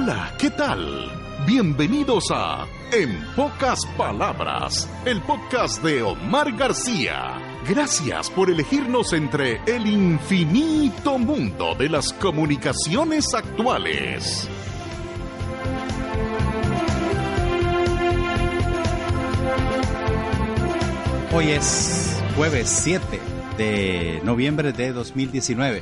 Hola, ¿qué tal? Bienvenidos a En Pocas Palabras, el podcast de Omar García. Gracias por elegirnos entre el infinito mundo de las comunicaciones actuales. Hoy es jueves 7 de noviembre de 2019.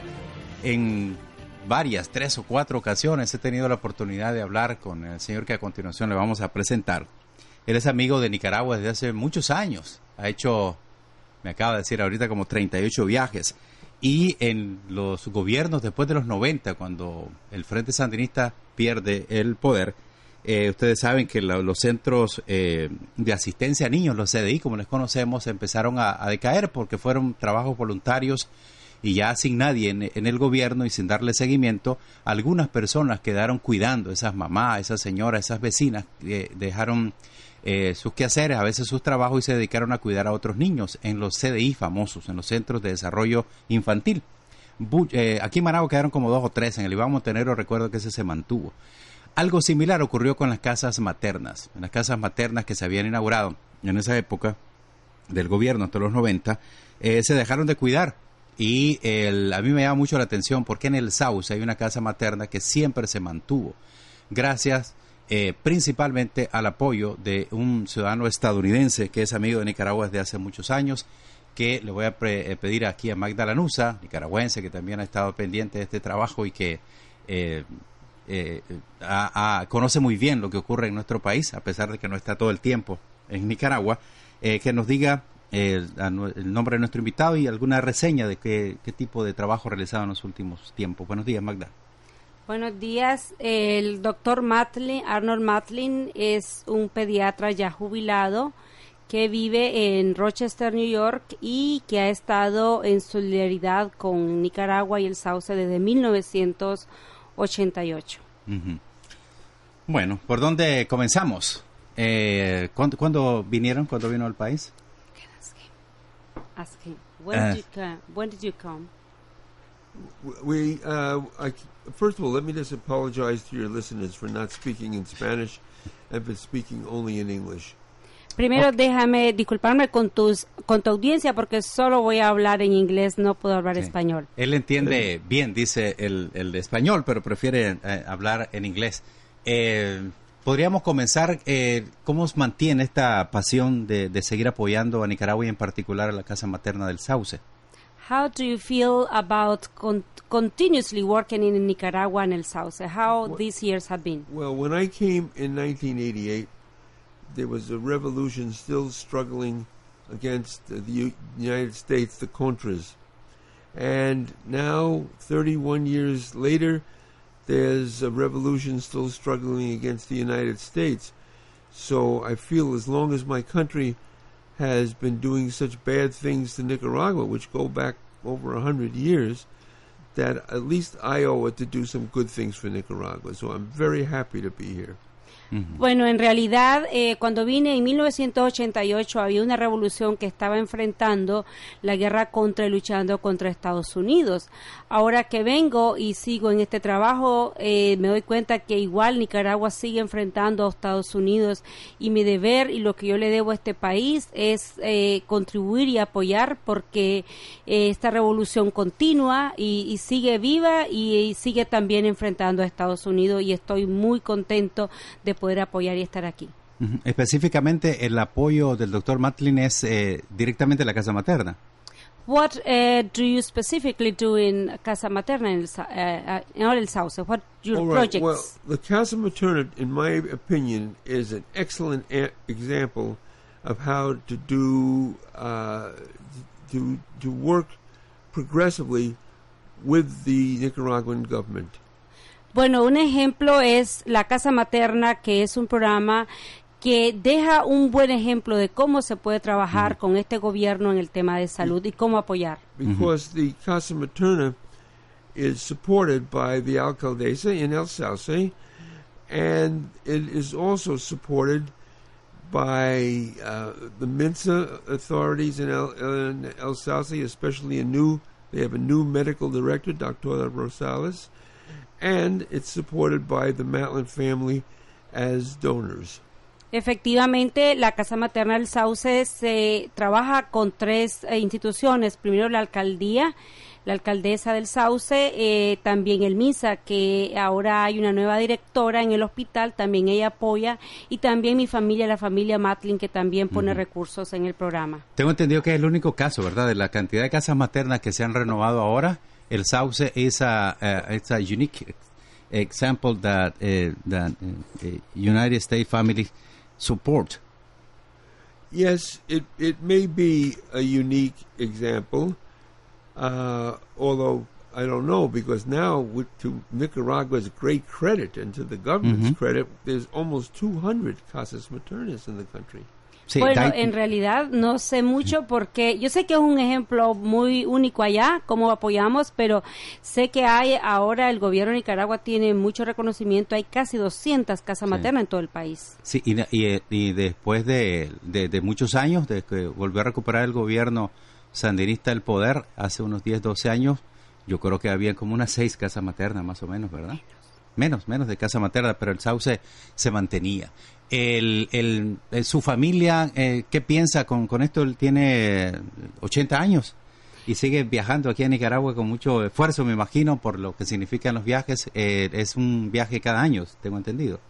En varias, 3 o 4 ocasiones he tenido la oportunidad de hablar con el señor que a continuación le vamos a presentar. Él es amigo de Nicaragua desde hace muchos años. Ha hecho, me acaba de decir ahorita, como 38 viajes. Y en los gobiernos después de los 90, cuando el Frente Sandinista pierde el poder, ustedes saben que los centros de asistencia a niños, los CDI, como les conocemos, empezaron a decaer porque fueron trabajos voluntarios y ya sin nadie en el gobierno y sin darle seguimiento. Algunas personas quedaron cuidando, esas mamás, esas señoras, esas vecinas, dejaron sus quehaceres, a veces sus trabajos, y se dedicaron a cuidar a otros niños en los CDI famosos, en los Centros de Desarrollo Infantil. Aquí en Managua quedaron como 2 o 3, en el Iván Montenegro recuerdo que ese se mantuvo. Algo similar ocurrió con las casas maternas. En las casas maternas que se habían inaugurado en esa época del gobierno, hasta los 90, se dejaron de cuidar. Y a mí me llama mucho la atención porque en el Sauce hay una casa materna que siempre se mantuvo, gracias principalmente al apoyo de un ciudadano estadounidense que es amigo de Nicaragua desde hace muchos años, que le voy a pedir aquí a Magda Lanuza, nicaragüense, que también ha estado pendiente de este trabajo y que conoce muy bien lo que ocurre en nuestro país, a pesar de que no está todo el tiempo en Nicaragua, que nos diga el nombre de nuestro invitado y alguna reseña de qué tipo de trabajo ha realizado en los últimos tiempos. Buenos días, Magda. Buenos días. El doctor Arnold Matlin es un pediatra ya jubilado que vive en Rochester, New York, y que ha estado en solidaridad con Nicaragua y el Sauce desde 1988. Uh-huh. Bueno, ¿por dónde comenzamos? ¿Cuándo vinieron? ¿Cuándo vino al país? Ask him. When did you come? First of all, let me just apologize to your listeners for not speaking in Spanish and for speaking only in English. Primero, déjame disculparme con tu audiencia porque solo voy a hablar en inglés, no puedo hablar español. Él entiende bien, dice el español, pero prefiere hablar en inglés. Podríamos comenzar, ¿cómo os mantiene esta pasión de seguir apoyando a Nicaragua y en particular a la Casa Materna del Sauce? How do you feel about continuously working in Nicaragua and El Sauce? How these years have been? Well, when I came in 1988, there was a revolution still struggling against the United States, the Contras. And now, 31 years later, there's a revolution still struggling against the United States. So I feel as long as my country has been doing such bad things to Nicaragua, which go back over 100 years, that at least I owe it to do some good things for Nicaragua. So I'm very happy to be here. Bueno, en realidad, cuando vine en 1988 había una revolución que estaba enfrentando la guerra y luchando contra Estados Unidos. Ahora que vengo y sigo en este trabajo, me doy cuenta que igual Nicaragua sigue enfrentando a Estados Unidos, y mi deber y lo que yo le debo a este país es contribuir y apoyar, porque esta revolución continúa y sigue viva y sigue también enfrentando a Estados Unidos, y estoy muy contento de poder apoyar y estar aquí. Específicamente, el apoyo del doctor Matlin es directamente a la Casa Materna. What do you specifically do in Casa Materna in El Sauce? What your projects? Well, the Casa Materna, in my opinion, is an excellent example of how to do to work progressively with the Nicaraguan government. Bueno, un ejemplo es la Casa Materna, que es un programa que deja un buen ejemplo de cómo se puede trabajar con este gobierno en el tema de salud y cómo apoyar. Because the Casa Materna is supported by the alcaldesa in El Sauce, and it is also supported by the MINSA authorities in El Sauce, especially they have a new medical director, Dr. Rosales. and it's supported by the Matlin family as donors. Efectivamente, la Casa Materna del Sauce se trabaja con tres instituciones. Primero la alcaldía, la alcaldesa del Sauce, también el MISA, que ahora hay una nueva directora en el hospital, también ella apoya, y también mi familia, la familia Matlin, que también pone recursos en el programa. Tengo entendido que es el único caso, ¿verdad? De la cantidad de casas maternas que se han renovado ahora, el Sauce es a unique example that United States family support. Yes, it may be a unique example, although I don't know, because now, to Nicaragua's great credit and to the government's credit, there's almost 200 casas maternas in the country. Sí, bueno, en realidad no sé mucho porque yo sé que es un ejemplo muy único allá, cómo apoyamos, pero sé que hay ahora el gobierno de Nicaragua tiene mucho reconocimiento, hay casi 200 casas maternas en todo el país. Sí, y después de muchos años, de que volvió a recuperar el gobierno sandinista el poder, hace unos 10, 12 años, yo creo que había como unas 6 casas maternas más o menos, ¿verdad? Menos de casa materna, pero el Sauce se mantenía. Su familia, ¿qué piensa con esto? Él tiene 80 años y sigue viajando aquí a Nicaragua con mucho esfuerzo, me imagino, por lo que significan los viajes. Es un viaje cada año, tengo entendido.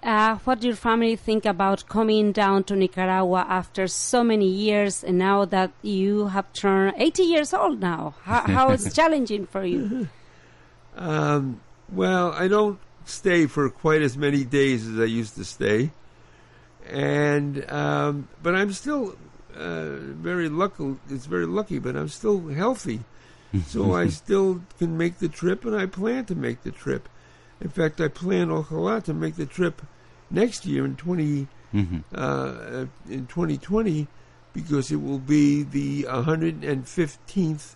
What do your family think about coming down to Nicaragua after so many years, and now that you have turned 80 years old now? How is it challenging for you? Well, I don't stay for quite as many days as I used to stay, and but I'm still very lucky. It's very lucky, but I'm still healthy, so I still can make the trip, and I plan to make the trip. In fact, I plan ojalá to make the trip next year in 2020, because it will be the 115th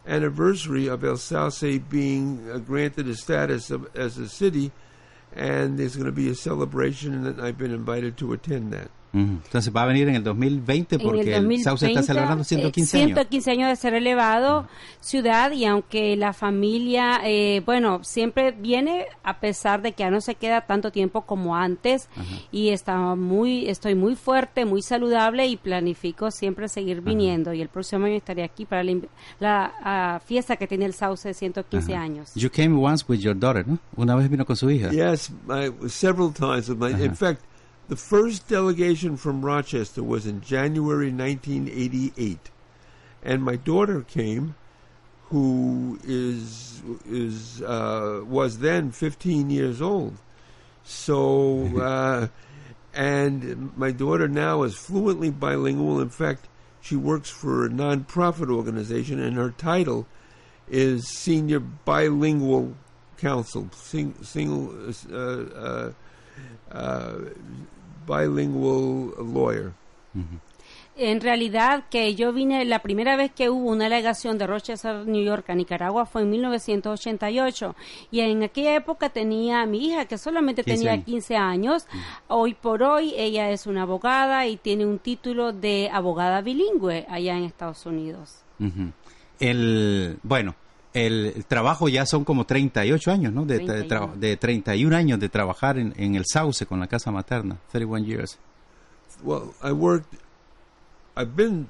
anniversary of El Sauce being granted a status as a city, and there's going to be a celebration, and I've been invited to attend that. Entonces va a venir en el 2020 porque el Sauce está celebrando 115 años. 115 años de ser elevado ciudad, y aunque la familia, siempre viene, a pesar de que ya no se queda tanto tiempo como antes, y estoy muy fuerte, muy saludable, y planifico siempre seguir viniendo, y el próximo año estaré aquí para la fiesta que tiene el Sauce de 115 años. You came once with your daughter, ¿no? Una vez vino con su hija. Yes, several times with my. In fact, the first delegation from Rochester was in January 1988, and my daughter came, who was then 15 years old. So, and my daughter now is fluently bilingual. In fact, she works for a nonprofit organization, and her title is Senior Bilingual Counsel, bilingual lawyer. En realidad, que yo vine, la primera vez que hubo una delegación de Rochester, New York, a Nicaragua fue en 1988, y en aquella época tenía a mi hija, que solamente tenía 15 años. Hoy por hoy ella es una abogada y tiene un título de abogada bilingüe allá en Estados Unidos. El trabajo ya son como 38 años, ¿no? De 31 años de trabajar en el Sauce con la casa materna. 31 years. Well, I've been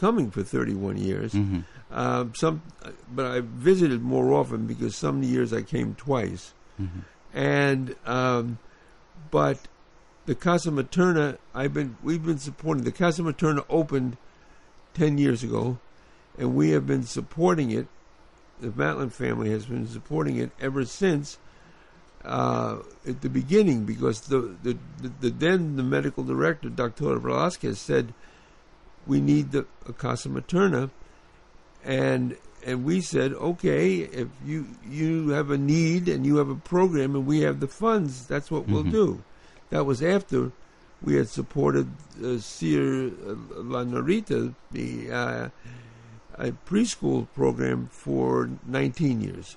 coming for 31 years. But I've visited more often because some years I came twice. And but the Casa Materna, we've been supporting. The Casa Materna opened 10 years ago, and we have been supporting it. The Matlin family has been supporting it ever since at the beginning, because the medical director, Dr. Velasquez, said we need a Casa Materna, and we said, okay, if you have a need and you have a program and we have the funds, that's what we'll do. That was after we had supported Sir La Narita, the a preschool program, for 19 years.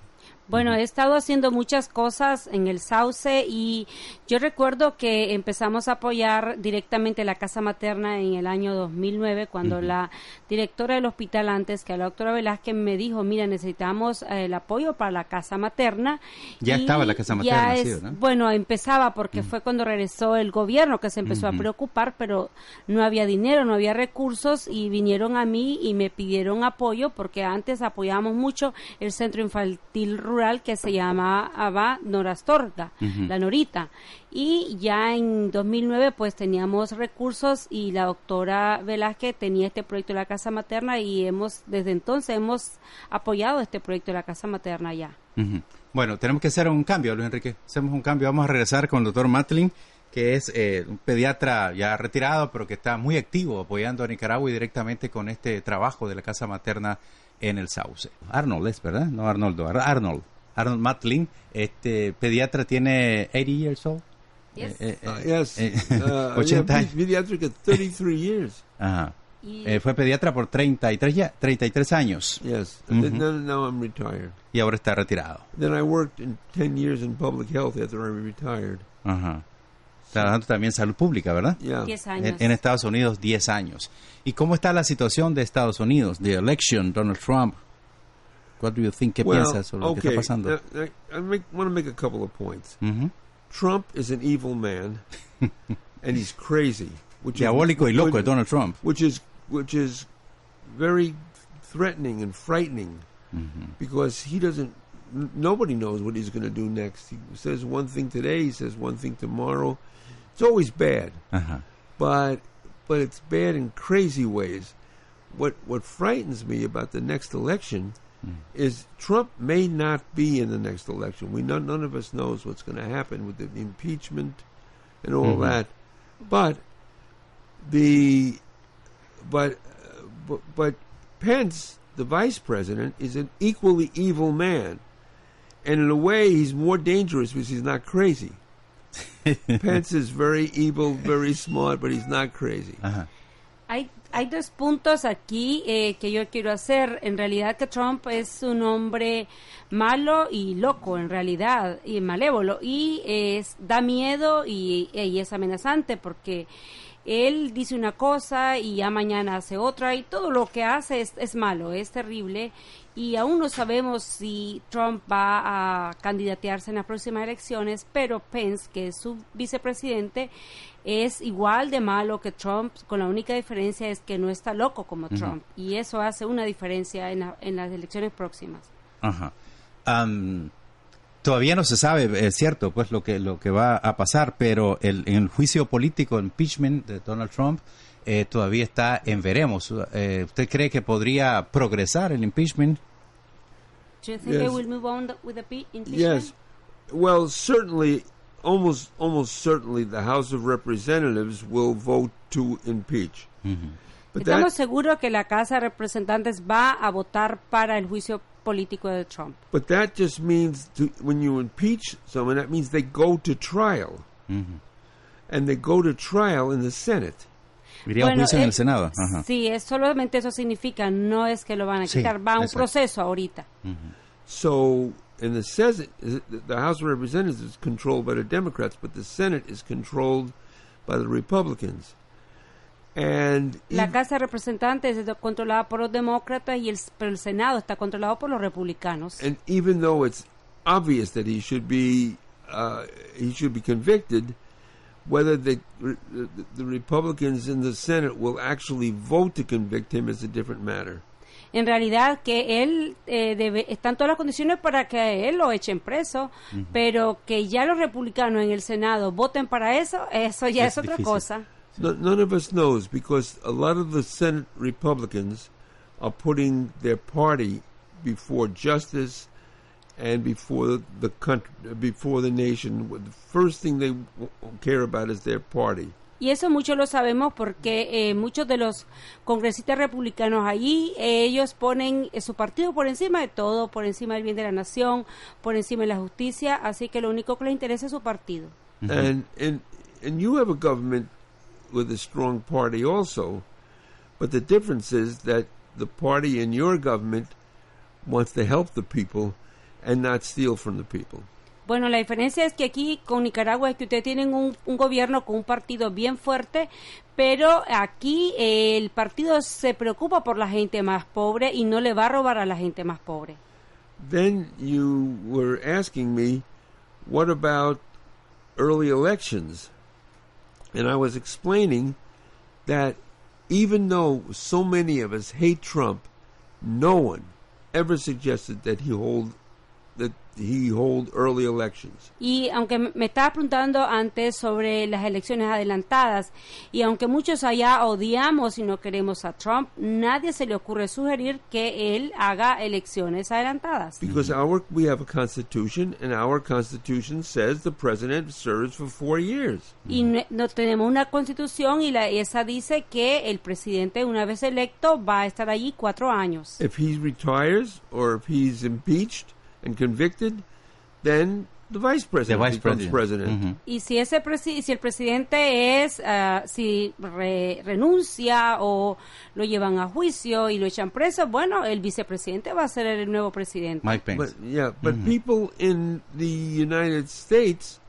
Bueno, he estado haciendo muchas cosas en el Sauce y yo recuerdo que empezamos a apoyar directamente la casa materna en el año 2009 cuando la directora del hospital antes, que la doctora Velázquez, me dijo, mira, necesitamos el apoyo para la casa materna. Ya estaba la casa materna, sí, ¿no? Bueno, empezaba porque fue cuando regresó el gobierno que se empezó a preocupar, pero no había dinero, no había recursos y vinieron a mí y me pidieron apoyo porque antes apoyábamos mucho el centro infantil rural que se llamaba Norastorga, la Norita, y ya en 2009 pues teníamos recursos y la doctora Velázquez tenía este proyecto de la casa materna y desde entonces hemos apoyado este proyecto de la casa materna ya. Bueno, tenemos que hacer un cambio, Luis Enrique, hacemos un cambio, vamos a regresar con el doctor Matlin, que es un pediatra ya retirado, pero que está muy activo apoyando a Nicaragua y directamente con este trabajo de la casa materna en el Sauce. Arnold es, ¿verdad? No Arnoldo, Arnold Matlin, pediatra, tiene 80 years old. Yes. Yes. 80 años. Pediatric at 33 years. Ajá. Fue pediatra por 33 años. Yes. Now I'm retired. Y ahora está retirado. Then I worked 10 years in public health after I retired. Ajá. Trabajando también en salud pública, ¿verdad? Yeah. 10 años. En Estados Unidos, 10 años. ¿Y cómo está la situación de Estados Unidos? The election, Donald Trump. What do you think? ¿Qué piensas sobre lo que está pasando? I want to make a couple of points. Trump is an evil man, and he's crazy. Diabólico y loco es Donald Trump. Which is very threatening and frightening, because he doesn't. Nobody knows what he's going to do next. He says one thing today, he says one thing tomorrow. It's always bad, but it's bad in crazy ways. What frightens me about the next election is Trump may not be in the next election. None of us knows what's going to happen with the impeachment and all that, but Pence, the vice president, is an equally evil man. And in a way, he's more dangerous because he's not crazy. Pence is very evil, very smart, but he's not crazy. Hay dos puntos aquí que yo quiero hacer. En realidad que Trump es un hombre malo y loco, en realidad, y malévolo. Y da miedo y es amenazante porque él dice una cosa y ya mañana hace otra y todo lo que hace es malo, es terrible. Y aún no sabemos si Trump va a candidatearse en las próximas elecciones, pero Pence, que es su vicepresidente, es igual de malo que Trump, con la única diferencia es que no está loco como Trump. Y eso hace una diferencia en las elecciones próximas. Todavía no se sabe, es cierto, pues lo que va a pasar, pero en el juicio político, impeachment de Donald Trump, todavía está en veremos. ¿Usted cree que podría progresar el impeachment? Do you think they will move on with the impeachment? Yes. Well, certainly, almost certainly, the House of Representatives will vote to impeach. But estamos seguros que la Casa de Representantes va a votar para el juicio político de Trump. But that just means when you impeach someone, that means they go to trial. And they go to trial in the Senate. Iría a un juicio en el Senado. Sí, solamente eso significa, no es que lo van a quitar, va a un proceso ahorita. So, in the Senate, the House of Representatives is controlled by the Democrats, but the Senate is controlled by the Republicans. And la Casa de Representantes es controlada por los demócratas pero el Senado está controlado por los republicanos. And even though it's obvious that he should be convicted, whether the Republicans in the Senate will actually vote to convict him is a different matter. En realidad que él están todas las condiciones para que él lo echen preso, pero que ya los republicanos en el Senado voten para eso ya es otra cosa. None of us knows, because a lot of the Senate Republicans are putting their party before justice and before the country, before the nation. The first thing they care about is their party. Y eso muchos lo sabemos porque muchos de los congresistas republicanos allí, ellos ponen su partido por encima de todo, por encima del bien de la nación, por encima de la justicia, así que lo único que les interesa es su partido. And you have a government with a strong party also, but the difference is that the party in your government wants to help the people, and not steal from the people. Bueno, la diferencia es que aquí con Nicaragua es que ustedes tienen un gobierno con un partido bien fuerte, pero aquí el partido se preocupa por la gente más pobre y no le va a robar a la gente más pobre. Then you were asking me, what about early elections? And I was explaining that even though so many of us hate Trump, no one ever suggested that he hold early elections. Y aunque me estaba preguntando antes sobre las elecciones adelantadas, y aunque muchos allá odiamos y no queremos a Trump, nadie se le ocurre sugerir que él haga elecciones adelantadas. Because we have a constitution, and our constitution says the president serves for 4 years. Y no tenemos una constitución y esa dice que el presidente, una vez electo, va a estar allí 4 años. If he retires or if he's impeached and convicted, then the vice president becomes president. Mm-hmm. Y si si el presidente es renuncia o lo llevan a juicio y lo echan preso, bueno, el vicepresidente va a ser el nuevo presidente. Mike Pence. But people in the United States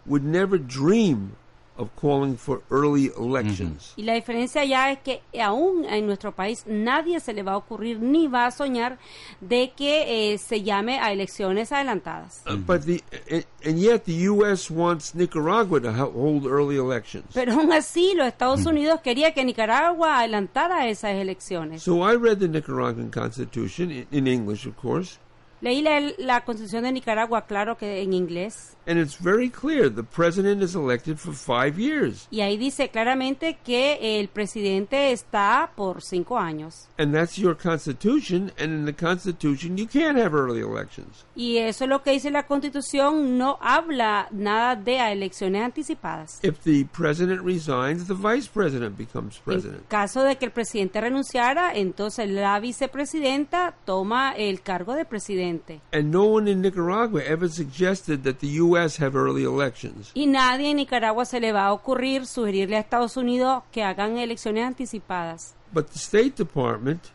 would never dream of calling for early elections. Y la diferencia ya es que aún en nuestro país nadie se le va a ocurrir ni va a soñar de que se llame a elecciones adelantadas. And yet the U.S. wants Nicaragua to hold early elections. Pero aún así los Estados Unidos quería que Nicaragua adelantara esas elecciones. So I read the Nicaraguan Constitution in English, of course. Leí la Constitución de Nicaragua, claro que en inglés. And it's very clear, the president is elected for 5 years. Y ahí dice claramente que el presidente está por 5 años. And that's your constitution, and in the constitution you can't have early elections. Y eso es lo que dice la Constitución, no habla nada de elecciones anticipadas. If the president resigns, the vice president becomes president. En caso de que el presidente renunciara, entonces la vicepresidenta toma el cargo de presidente. And no one in Nicaragua ever suggested that the U.S. have early elections. Y nadie en Nicaragua se le va a ocurrir sugerirle a Estados Unidos que hagan elecciones anticipadas. But the State Department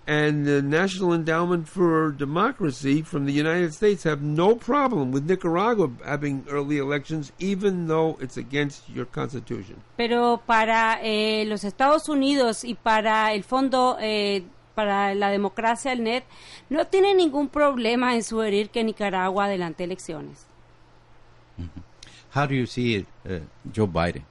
and the National Endowment for Democracy from the United States have no problem with Nicaragua having early elections, even though it's against your Constitution. Pero para los Estados Unidos y para el Fondo para la Democracia, el NED, no tiene ningún problema en sugerir que Nicaragua adelante elecciones. How do you see Joe Biden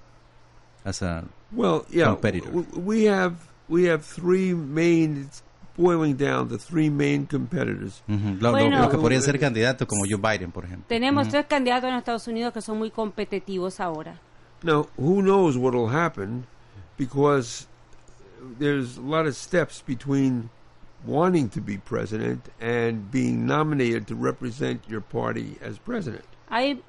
as a competitor? We have 3 main, it's boiling down to 3 main competitors. Lo que podría ser candidato como Joe Biden, por ejemplo. Tenemos 3 candidatos en Estados Unidos que son muy competitivos ahora. Now, who knows what will happen, because there's a lot of steps between wanting to be president and being nominated to represent your party as president.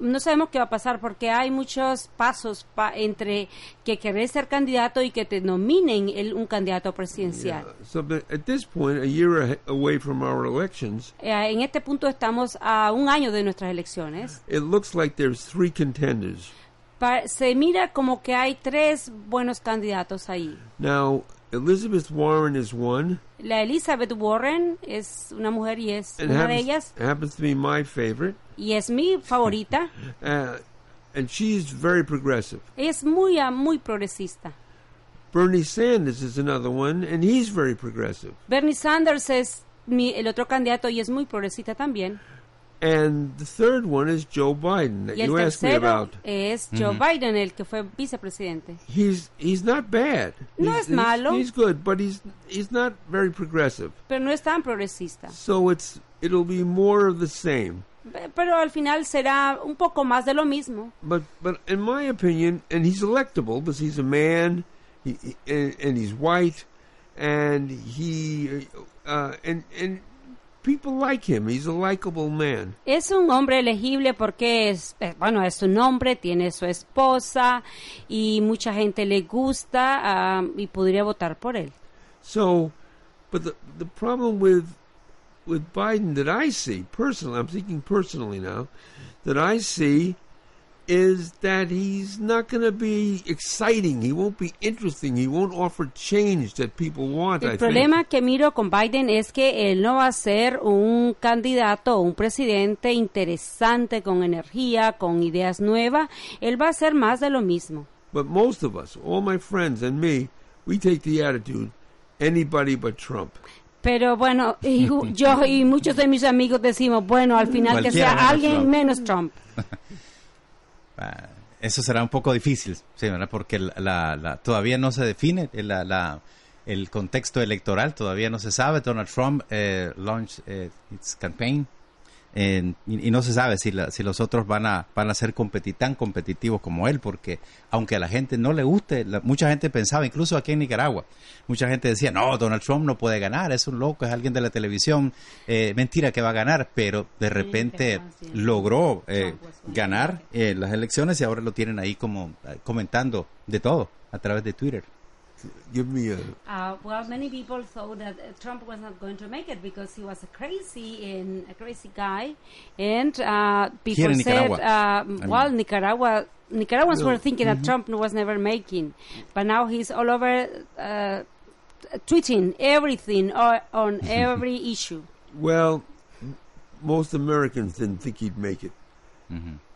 No sabemos qué va a pasar porque hay muchos pasos entre que querés ser candidato y que te nominen un candidato presidencial. Yeah. So at this point, a year away from our elections, en este punto estamos a 1 año de nuestras elecciones. It looks like there's 3 contenders. Se mira como que hay 3 buenos candidatos ahí. Now, Elizabeth Warren is one. La Elizabeth Warren es una mujer y es una de ellas. Happens to be my favorite. Y es mi favorita. And she's very progressive. Es muy progresista. Bernie Sanders is another one, and he's very progressive. Bernie Sanders es el otro candidato y es muy progresista también. And the third one is Joe Biden that you asked me about. Es Joe Biden, el que fue vicepresidente. He's not bad. No es malo. He's good, but he's not very progressive. Pero no es tan progresista. So it'll be more of the same. Pero al final será un poco más de lo mismo. But in my opinion, and he's electable because he's a man, and he's white, and and people like him. He's a likable man. Es un hombre elegible porque es un hombre, tiene su esposa y mucha gente le gusta y podría votar por él. So, but the problem with Biden that I see personally, I'm thinking personally now, that I see is that he's not going to be exciting. He won't be interesting. He won't offer change that people want. El problema que miro con Biden es que él no va a ser un candidato o un presidente interesante, con energía, con ideas nuevas. Él va a ser más de lo mismo. But most of us, all my friends and me, we take the attitude, anybody but Trump. Pero bueno, yo y muchos de mis amigos decimos, bueno, al final que sea alguien menos Trump. Eso será un poco difícil, sí, ¿verdad? Porque todavía no se define el contexto electoral, todavía no se sabe. Donald Trump launched its campaign y no se sabe si los otros van a ser tan competitivos como él, porque aunque a la gente no le guste, mucha gente pensaba, incluso aquí en Nicaragua, mucha gente decía, no, Donald Trump no puede ganar, es un loco, es alguien de la televisión, mentira que va a ganar, pero de repente logró ganar las elecciones y ahora lo tienen ahí como comentando de todo a través de Twitter. Give me a... Well, many people thought that Trump was not going to make it because he was a crazy guy, and people said, well, Nicaraguans were thinking that Trump was never making, but now he's all over tweeting everything on every issue. Well, most Americans didn't think he'd make it.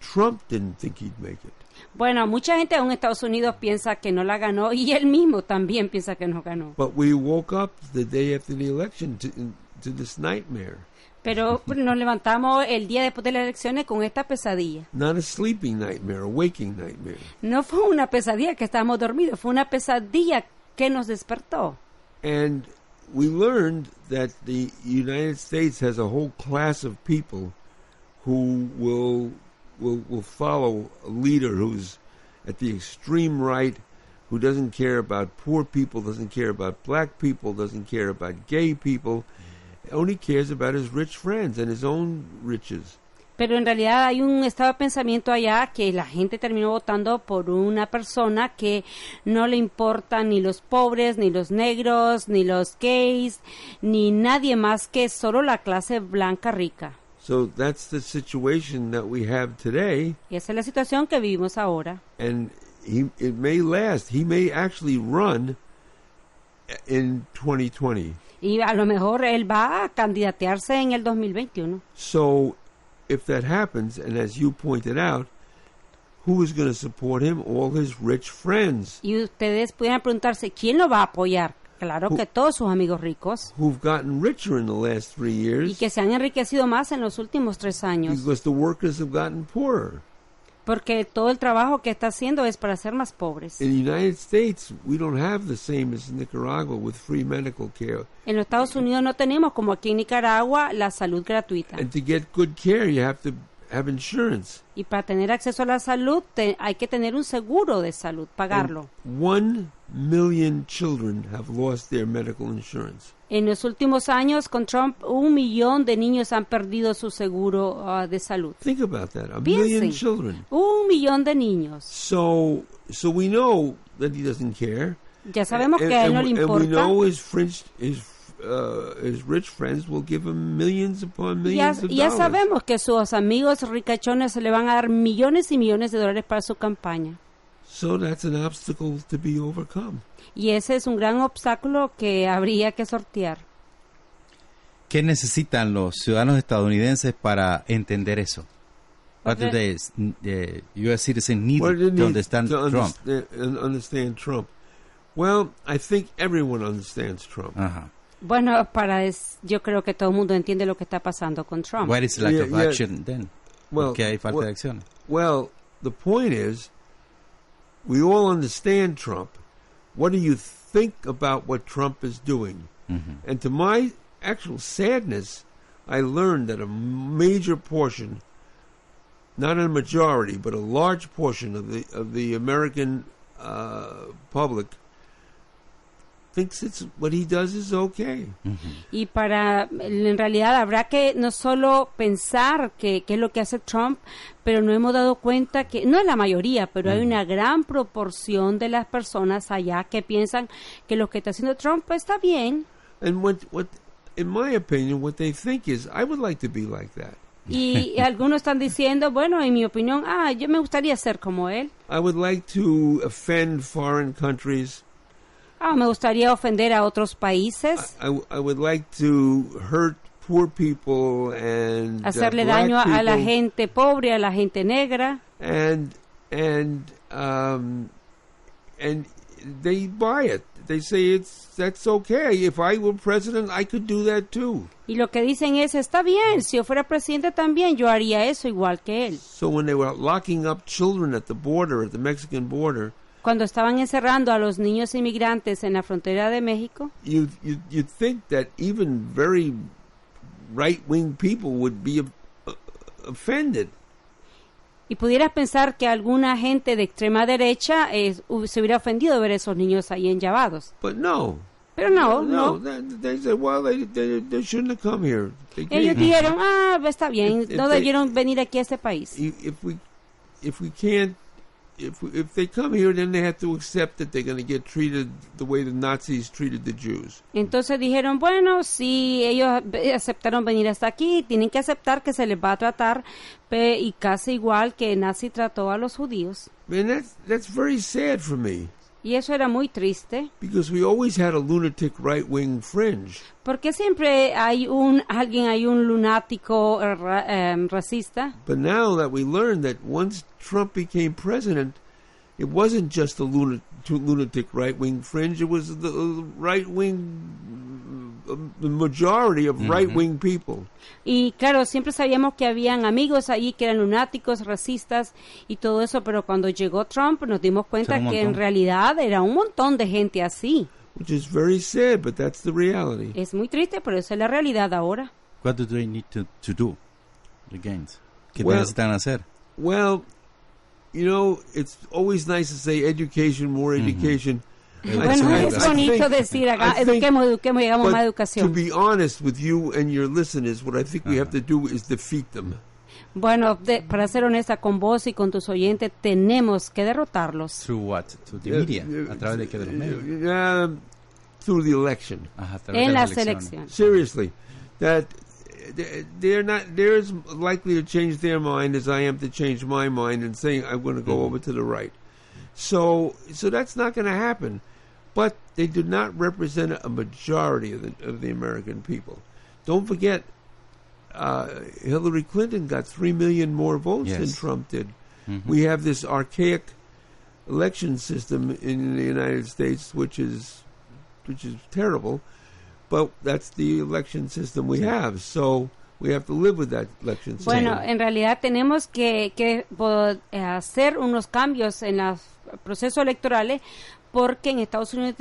Trump didn't think he'd make it. Bueno, mucha gente aún en Estados Unidos piensa que no la ganó y él mismo también piensa que no ganó. But we woke up the day after the election to this nightmare. Pero nos levantamos el día después de las elecciones con esta pesadilla. Not a sleeping nightmare, a waking nightmare. No fue una pesadilla que estábamos dormidos, fue una pesadilla que nos despertó. And we learned that the United States has a whole class of people who will follow a leader who's at the extreme right, who doesn't care about poor people, doesn't care about black people, doesn't care about gay people, only cares about his rich friends and his own riches. Pero en realidad hay un estado de pensamiento allá que la gente terminó votando por una persona que no le importan ni los pobres, ni los negros, ni los gays, ni nadie más que solo la clase blanca rica. So that's the situation that we have today. Y esa es la situación que vivimos ahora. And it may last. He may actually run in 2020. Y a lo mejor él va a candidatearse en el 2021. So if that happens, and as you pointed out, who is going to support him? All his rich friends. Y ustedes pueden preguntarse, ¿quién lo va a apoyar? Claro que todos sus amigos ricos. Who've gotten richer in the last 3 years. Y que se han enriquecido más en los últimos 3 años. Because the workers have gotten poorer. Porque todo el trabajo que está haciendo es para ser más pobres. In the United States, we don't have the same as Nicaragua with free medical care. En los Estados Unidos no tenemos como aquí en Nicaragua la salud gratuita. And to get good care, you have to have insurance. Y para tener acceso a la salud hay que tener un seguro de salud, pagarlo. And 1 million children have lost their medical insurance. En los últimos años, con Trump, 1 millón de niños han perdido su seguro de salud. Think about that, a Piensen, million children. 1 millón de niños. So we know that he doesn't care. Ya sabemos que a él no le importa. And we know his rich friends will give him millions upon millions of dollars. Ya sabemos que sus amigos ricachones le van a dar millones y millones de dólares para su campaña. So that's an obstacle to be overcome. Y ese es un gran obstáculo que habría que sortear. ¿Qué necesitan los ciudadanos estadounidenses para entender eso? What do the U.S. citizens need to understand Trump? Understand Trump. Well, I think everyone understands Trump. Uh-huh. Bueno, yo creo que todo el mundo entiende lo que está pasando con Trump. What is the lack of action then? Well, ¿Por qué hay falta de acción? Well, the point is, we all understand Trump. What do you think about what Trump is doing? Mm-hmm. And to my actual sadness, I learned that a major portion, not a majority, but a large portion of the American public thinks what he does is okay. Y en realidad habrá que no solo pensar que es lo que hace Trump, pero no hemos dado cuenta que, no es la mayoría, pero hay una gran proporción de las personas allá que piensan que lo que está haciendo Trump está bien. And what in my opinion, what they think is, I would like to be like that. Y algunos están diciendo, bueno, en mi opinión, yo me gustaría ser como él. I would like to offend foreign countries. Me gustaría ofender a otros países. I would like to hurt poor people and hacerle black daño a la people. gente pobre, a la gente negra. And they buy it. They say that's okay. If I were president, I could do that too. Y lo que dicen es, está bien, si yo fuera presidente también, yo haría eso igual que él. So when they were locking up children at the border, at the Mexican border, Cuando estaban encerrando a los niños inmigrantes en la frontera de México, you'd think that even very right-wing people would be offended. y pudieras pensar que alguna gente de extrema derecha se hubiera ofendido de ver a esos niños ahí enllavados. But no. Pero no. They said, well, they shouldn't have come here. Ellos dijeron, está bien, If no they- debieron venir aquí a este país. If they come here, then they have to accept that they're going to get treated the way the Nazis treated the Jews. Entonces dijeron, bueno, si ellos aceptaron venir hasta aquí, tienen que aceptar que se les va a tratar y casi igual que Nazi trató a los judíos. Man, that's very sad for me, Y eso era muy triste, because we always had a lunatic right-wing fringe. porque siempre hay un lunático racista. But now that we learned that once Trump became president, it wasn't just the lunatic right-wing fringe, it was the right-wing, the majority of right-wing people. Y claro, siempre sabíamos que habían amigos ahí que eran lunáticos, racistas y todo eso, pero cuando llegó Trump nos dimos cuenta Son un que en montón. realidad era un montón de gente así. Which is very sad, but that's the reality. Es muy triste, pero esa es la realidad ahora. What do they need to do against? ¿Qué Well- necesitan hacer? Well, it's always nice to say education, more education. Bueno, Educación, es bonito educación. decir, I think- eduquemos, llegamos a But más to educación. be honest with you and your listeners, what I think we have to do is defeat them. Bueno, para ser honesta con vos y con tus oyentes, tenemos que derrotarlos. Through what? Through the media. ¿A través de qué? De los medios. Through the election. Ajá, a través En de las elecciones. elecciones. Seriously, that they're as likely to change their mind as I am to change my mind and saying I'm going to go over to the right. So that's not going to happen. But they do not represent a majority of the American people. Don't forget, Hillary Clinton got 3 million more votes than Yes. Trump did. We have this archaic election system in the United States, which is terrible. But that's the election system we have. So we have to live with that election system. Bueno, en realidad tenemos que hacer unos cambios en los procesos electorales porque en Estados Unidos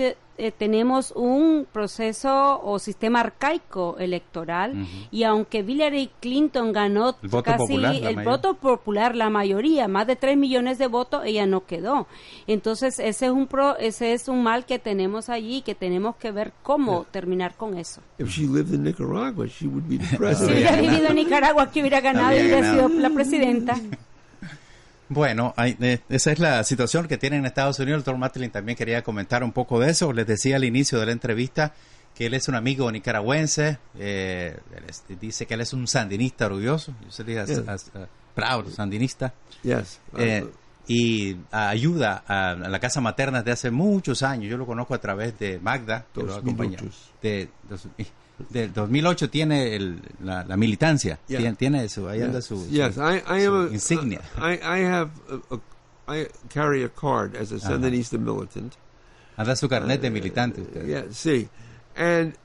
tenemos un proceso o sistema arcaico electoral y aunque Hillary Clinton ganó El voto casi popular, la el mayoría. voto popular, la mayoría, más de 3 millones de votos, ella no quedó. Entonces ese es un mal que tenemos allí, que tenemos que ver cómo terminar con eso. If she lived in Nicaragua, she would be the Si president. hubiera vivido en Nicaragua, que hubiera ganado y hubiera sido la presidenta. Bueno, esa es la situación que tienen en Estados Unidos. El doctor Matlin también quería comentar un poco de eso. Les decía al inicio de la entrevista que él es un amigo nicaragüense. Dice que él es un sandinista orgulloso. Yo se dice proud sandinista. Yes. Y ayuda a la casa materna desde hace muchos años. Yo lo conozco a través de Magda, que lo acompaña. Del 2008 tiene la militancia. Yeah. Tiene eso. Ahí anda su Yes, I am insignia. I carry a card as a Sandinista militant. Anda su carnet de militante. Usted. Yeah, see, and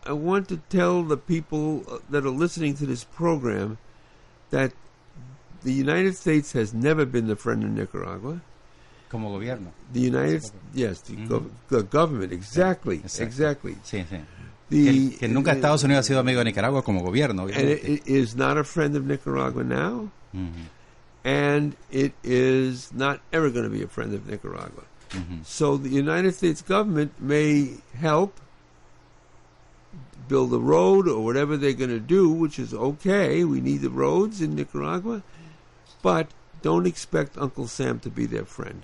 I want to tell the people that are listening to this program that the United States has never been the friend of Nicaragua. Como gobierno. The United, yes, the government, exactly. Sí, sí. Que nunca The- Estados Unidos ha sido amigo de Nicaragua como gobierno, and obviamente. it is not a friend of Nicaragua now, Ujú, and it is not ever going to be a friend of Nicaragua. ujú. So the United States government may help build a road or whatever they're going to do, which is okay. We need the roads in Nicaragua, but don't expect Uncle Sam to be their friend.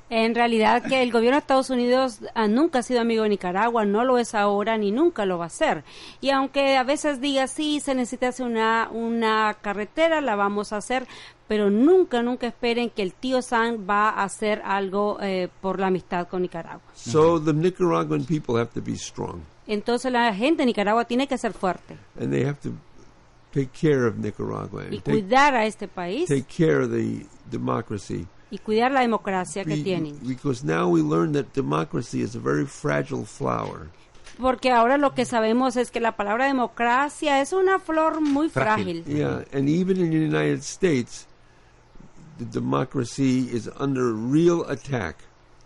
En realidad que el gobierno de Estados Unidos nunca ha sido amigo de Nicaragua, no lo es ahora ni nunca lo va a ser. Y aunque a veces diga sí, se necesita hacer una carretera, la vamos a hacer, pero nunca esperen que el tío Sam va a hacer algo por la amistad con Nicaragua. So the Nicaraguan people have to be strong. Entonces la gente de Nicaragua tiene que ser fuerte. And they have to take care of Nicaragua. Y cuidar a este país. Take care of the democracy. Y cuidar la democracia que tienen. Because now we learn that democracy is a very fragile flower. Porque ahora lo que sabemos es que la palabra democracia es una flor muy frágil. Yeah, and even in the United States, the democracy is under real attack.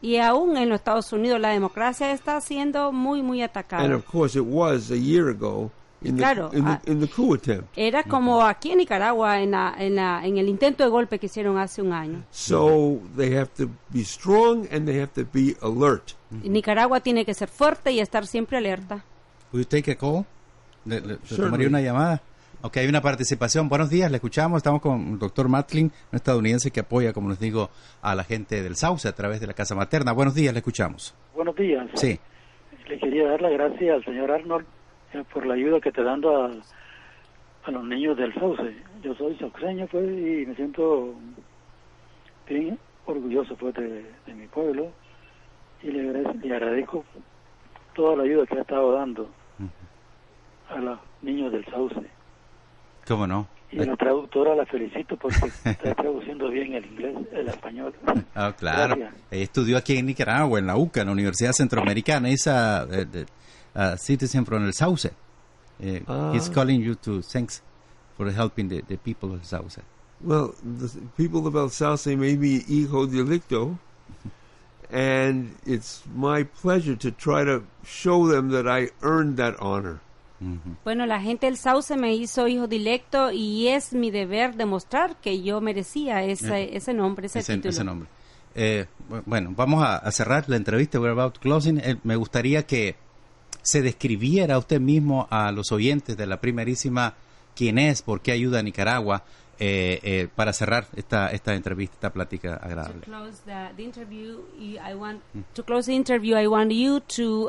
Y aún en los Estados Unidos la democracia está siendo muy atacada. And of course it was a year ago in the coup attempt. Era como aquí en Nicaragua en el intento de golpe que hicieron hace un año. So they have to be strong and they have to be alert. Nicaragua tiene que ser fuerte y estar siempre alerta. ¿Will you take a call? ¿Le tomaría una llamada? Ok, hay una participación. Buenos días, le escuchamos. Estamos con el doctor Matlin, un estadounidense que apoya, como les digo, a la gente del Sauce a través de la Casa Materna. Buenos días, le escuchamos. Buenos días. Sí. Le quería dar las gracias al señor Arnold por la ayuda que está dando a los niños del Sauce. Yo soy sauceño, pues, y me siento bien orgulloso, pues, de mi pueblo. Y le agradezco toda la ayuda que ha estado dando a los niños del Sauce. ¿Cómo no? Y a la traductora la felicito porque está traduciendo bien el inglés, el español. Ah, claro. Ella estudió aquí en Nicaragua, en la UCA, en la Universidad Centroamericana. Es a citizen from el Sauce. He's calling you to thanks for helping the people of the Sauce. Well, the people of El Sauce may be hijo delicto, and it's my pleasure to try to show them that I earned that honor. Bueno, la gente del Sauce me hizo hijo directo y es mi deber demostrar que yo merecía ese nombre, ese título. Ese nombre. Bueno, vamos a cerrar la entrevista. We're about closing. Me gustaría que se describiera usted mismo a los oyentes de la primerísima quién es, por qué ayuda a Nicaragua, para cerrar esta entrevista, esta plática agradable. To close the interview, I want you to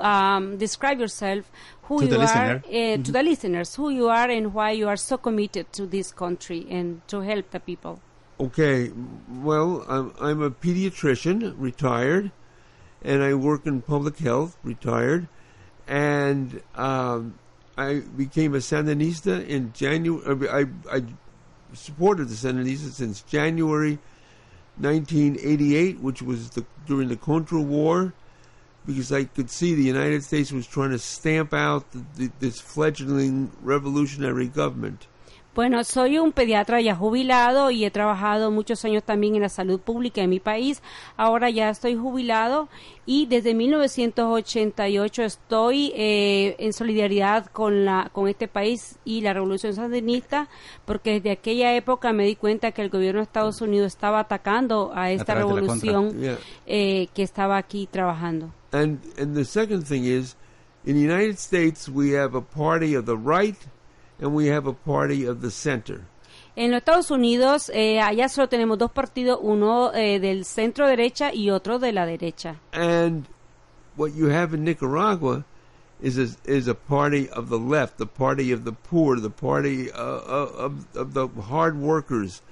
describe yourself, who you are, to the listeners, who you are and why you are so committed to this country and to help the people. Okay, well, I'm a pediatrician, retired, and I work in public health, retired, and I became a Sandinista in January. I supported the Sandinistas since January 1988, which was during the Contra War, because I could see the United States was trying to stamp out this fledgling revolutionary government. Bueno, soy un pediatra ya jubilado y he trabajado muchos años también en la salud pública en mi país. Ahora ya estoy jubilado y desde 1988 estoy en solidaridad con este país y la revolución sandinista, porque desde aquella época me di cuenta que el gobierno de Estados Unidos estaba atacando a esta revolución que estaba aquí trabajando. And the second thing is, in the United States we have a party of the right and we have a party of the center. En los Estados Unidos, allá solo tenemos dos partidos, uno del centro derecha y otro de la derecha. And what you have in Nicaragua is a party of the left, the party of the poor, the party of the hard workers.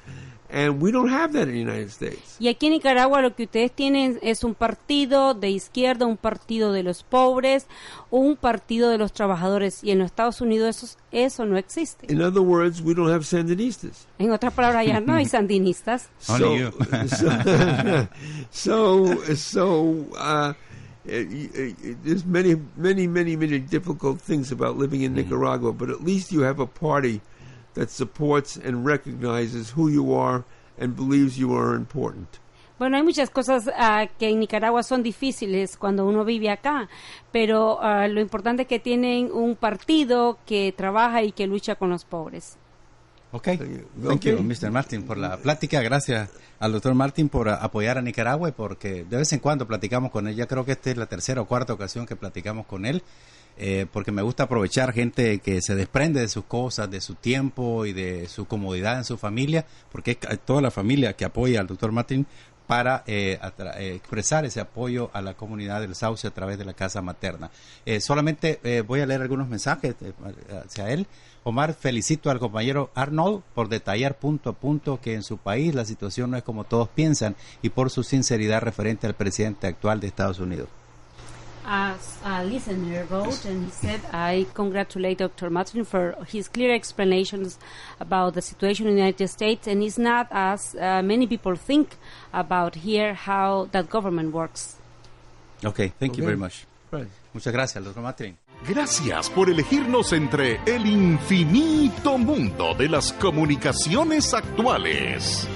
And we don't have that in the United States. Y aquí en Nicaragua lo que ustedes tienen es un partido de izquierda, un partido de los pobres, un partido de los trabajadores. Y en los Estados Unidos eso no existe. In other words, we don't have Sandinistas. En otras palabras, ya no hay sandinistas. Only you. There's many difficult things about living in Nicaragua, but at least you have a party that supports and recognizes who you are and believes you are important. Bueno, hay muchas cosas que en Nicaragua son difíciles cuando uno vive acá, pero lo importante es que tienen un partido que trabaja y que lucha con los pobres. Okay. Thank you, Mr. Martin, por la plática. Gracias al doctor Martin por apoyar a Nicaragua y porque de vez en cuando platicamos con él. Ya creo que esta es la tercera o cuarta ocasión que platicamos con él. porque me gusta aprovechar gente que se desprende de sus cosas, de su tiempo y de su comodidad en su familia, porque es toda la familia que apoya al Dr. Martin para expresar ese apoyo a la comunidad del Sauce a través de la casa materna. Solamente voy a leer algunos mensajes hacia él. Omar, felicito al compañero Arnold por detallar punto a punto que en su país la situación no es como todos piensan y por su sinceridad referente al presidente actual de Estados Unidos. As a listener wrote, and he said, I congratulate Dr. Martin for his clear explanations about the situation in the United States, and it's not as many people think about here how that government works. Okay, thank you very much. Right. Muchas gracias, Dr. Martin. Gracias por elegirnos entre el infinito mundo de las comunicaciones actuales.